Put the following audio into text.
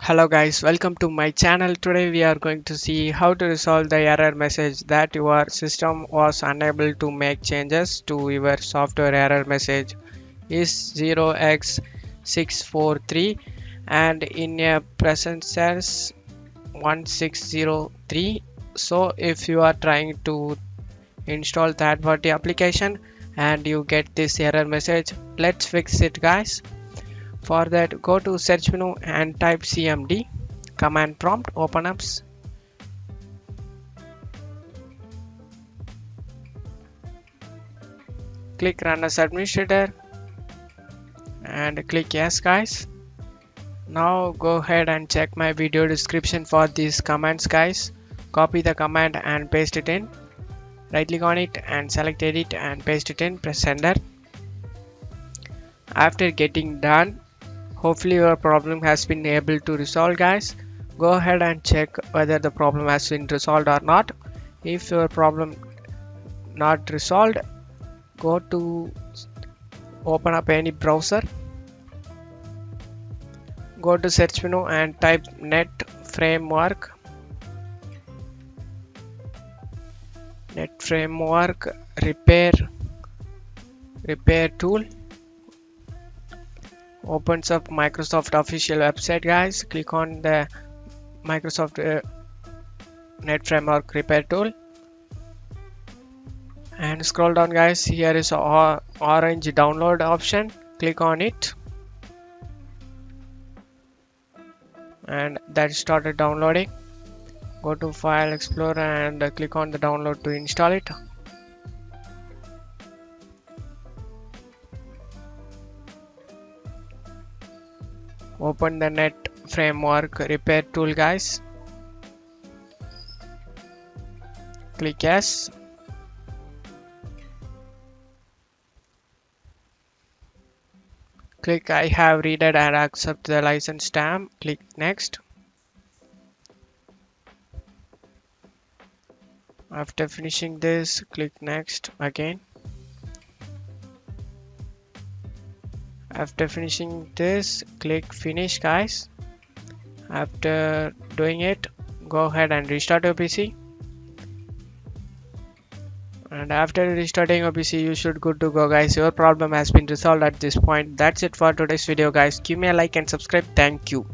Hello guys, welcome to my channel. Today we are going to see how to resolve the error message that your system was unable to make changes to your software. Error message is 0x643 and in a present sense 1603. So if you are trying to install third-party application and you get this error message, let's fix it guys. For that, go to search menu and type cmd. Command prompt open up. Click run as administrator and click yes guys. Now go ahead and check my video description for these commands guys. Copy the command and paste it in. Right click on it and select edit and paste it in. Press enter. After getting done, hopefully your problem has been able to resolve guys. Go ahead and check whether the problem has been resolved or not. If your problem not resolved, go to open up any browser. Go to search menu and type net framework repair tool. Opens up Microsoft official website guys. Click on the Microsoft net framework repair tool and scroll down guys. Here is orange download option. Click on it and that started downloading. Go to file explorer and click on the download to install it. Open the net framework repair tool guys. Click yes. Click I have read it and accept the license term. Click next. After finishing this, click next again. After finishing this, click finish guys. After doing it, go ahead and restart your PC. And after restarting your PC, you should good to go guys. Your problem has been resolved at this point. That's it for today's video guys. Give me a like and subscribe. Thank you.